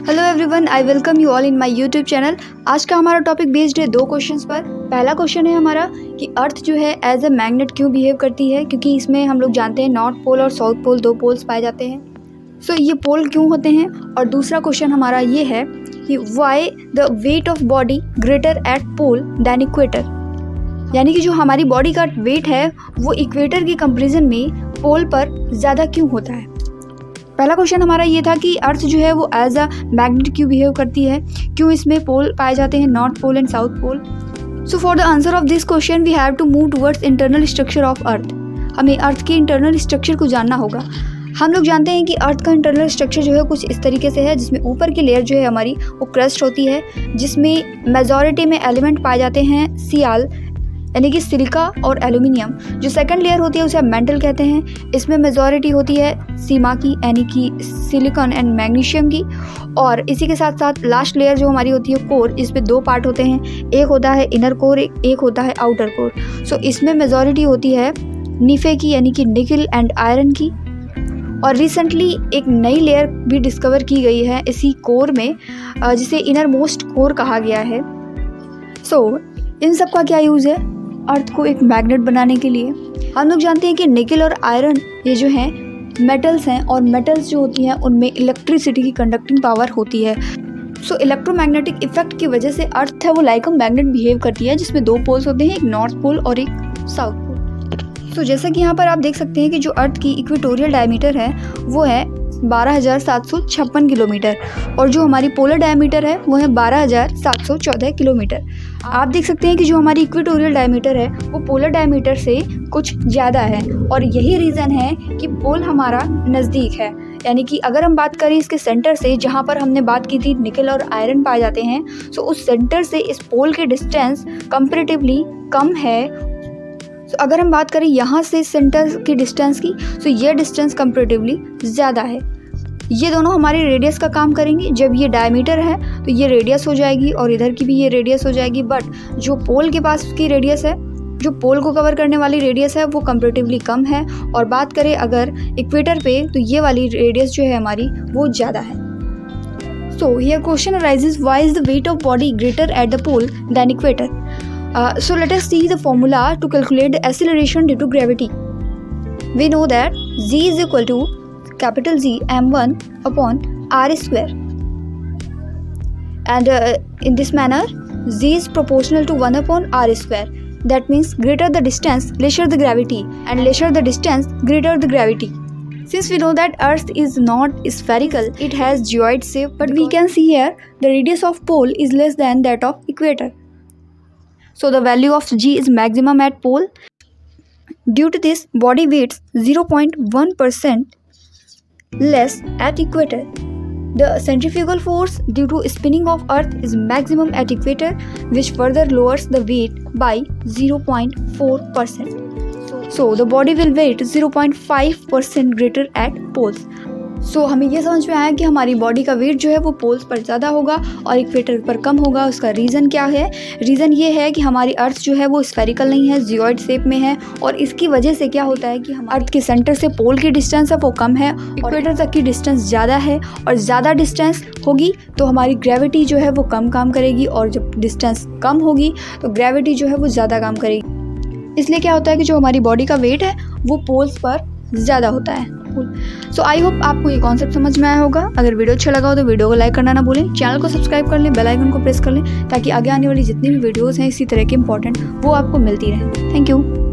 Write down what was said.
Hello everyone, I welcome you all in my YouTube channel. आज का हमारा topic based है दो क्वेश्चंस पर। पहला क्वेश्चन है हमारा कि अर्थ जो है एज ए मैग्नेट क्यों बिहेव करती है, क्योंकि इसमें हम लोग जानते हैं नॉर्थ पोल और साउथ पोल दो पोल्स पाए जाते हैं। सो ये पोल क्यों होते हैं। और दूसरा क्वेश्चन हमारा ये है कि why the weight of body greater at pole than equator, यानी कि जो हमारी बॉडी का वेट है वो इक्वेटर के कंपेरिजन में पोल पर ज़्यादा क्यों होता है। पहला क्वेश्चन हमारा ये था कि अर्थ जो है वो एज अ मैग्नेट क्यों बिहेव करती है, क्यों इसमें पोल पाए जाते हैं north pole and south pole. So for the answer of this question we have to move towards internal structure of earth. हमें अर्थ के इंटरनल स्ट्रक्चर को जानना होगा। हम लोग जानते हैं कि अर्थ का इंटरनल स्ट्रक्चर जो है कुछ इस तरीके से है, जिसमें ऊपर की लेयर जो है हमारी वो क्रस्ट होती है, जिसमें मेजॉरिटी में एलिमेंट पाए जाते हैं सियाल यानी कि सिलिका और एल्यूमिनियम। जो सेकंड लेयर होती है उसे हम मेंटल कहते हैं, इसमें मेजॉरिटी होती है सीमा की यानी कि सिलिकॉन एंड मैग्नीशियम की। और इसी के साथ साथ लास्ट लेयर जो हमारी होती है कोर, इसमें दो पार्ट होते हैं, एक होता है इनर कोर, एक होता है आउटर कोर। सो इसमें मेजॉरिटी होती है निफे की यानी कि निकल एंड आयरन की। और रिसेंटली एक नई लेयर भी डिस्कवर की गई है इसी कोर में, जिसे इनर मोस्ट कोर कहा गया है। सो इन सब का क्या यूज़ है अर्थ को एक मैग्नेट बनाने के लिए। हम लोग जानते हैं कि निकल और आयरन ये जो हैं मेटल्स हैं, और मेटल्स जो होती हैं उनमें इलेक्ट्रिसिटी की कंडक्टिंग पावर होती है। सो इलेक्ट्रोमैग्नेटिक इफेक्ट की वजह से अर्थ है वो लाइक अ मैग्नेट बिहेव करती है, जिसमें दो पोल्स होते हैं, एक नॉर्थ पोल और एक साउथ पोल। सो जैसा कि यहाँ पर आप देख सकते हैं कि जो अर्थ की इक्वेटोरियल डायमीटर है वो है 12,756 किलोमीटर, और जो हमारी पोलर डायमीटर है वो है 12,714 किलोमीटर। आप देख सकते हैं कि जो हमारी इक्वेटोरियल डायमीटर है वो पोलर डायमीटर से कुछ ज़्यादा है, और यही रीज़न है कि पोल हमारा नज़दीक है। यानी कि अगर हम बात करें इसके सेंटर से, जहाँ पर हमने बात की थी निकल और आयरन पाए जाते हैं, सो उस सेंटर से इस पोल के डिस्टेंस कंपैरेटिवली कम है। तो अगर हम बात करें यहाँ से सेंटर की डिस्टेंस की, तो ये डिस्टेंस कंपैरेटिवली ज़्यादा है। ये दोनों हमारे रेडियस का काम करेंगे। जब ये डायमीटर है तो ये रेडियस हो जाएगी, और इधर की भी ये रेडियस हो जाएगी। बट जो पोल के पास की रेडियस है, जो पोल को कवर करने वाली रेडियस है, वो कंपैरेटिवली कम है। और बात करें अगर इक्वेटर पे, तो ये वाली रेडियस जो है हमारी वो ज़्यादा है। So here question arises, why is the weight of body greater at the pole than equator. So let us see the formula to calculate the acceleration due to gravity. We know that g is equal to capital Z m1 upon r square, and in this manner z is proportional to 1 upon r square. That means greater the distance, lesser the gravity, and lesser the distance, greater the gravity. Since we know that earth is not spherical, it has geoid shape, but we can see here the radius of pole is less than that of equator. So the value of g is maximum at pole. Due to this, body weighs 0.1% less at equator. The centrifugal force due to spinning of earth is maximum at equator, which further lowers the weight by 0.4%. So the body will weight 0.5% greater at poles. सो हमें ये समझ में आया कि हमारी body का wait जो है वो पोल्स पर ज़्यादा होगा और इक्वेटर पर कम होगा। उसका रीज़न क्या है? रीज़न ये है कि हमारी अर्थ जो है वो स्फेरिकल नहीं है, जियोइड शेप में है, और इसकी वजह से क्या होता है कि हम अर्थ के सेंटर से पोल की डिस्टेंस है वो कम है, इक्वेटर तक की डिस्टेंस ज़्यादा है। और ज़्यादा डिस्टेंस होगी तो हमारी ग्रेविटी जो है वो कम काम करेगी, और जब डिस्टेंस कम होगी तो ग्रेविटी जो है वो ज़्यादा काम करेगी। इसलिए क्या होता है कि जो हमारी बॉडी का वेट है वो पोल्स पर ज़्यादा होता है। सो आई होप आपको ये कॉन्सेप्ट समझ में आया होगा। अगर वीडियो अच्छा लगा हो तो वीडियो को लाइक करना ना भूलें, चैनल को सब्सक्राइब कर लें, बेल आइकन को प्रेस कर लें, ताकि आगे आने वाली जितनी भी वीडियोस हैं इसी तरह के इंपॉर्टेंट वो आपको मिलती रहें। Thank you.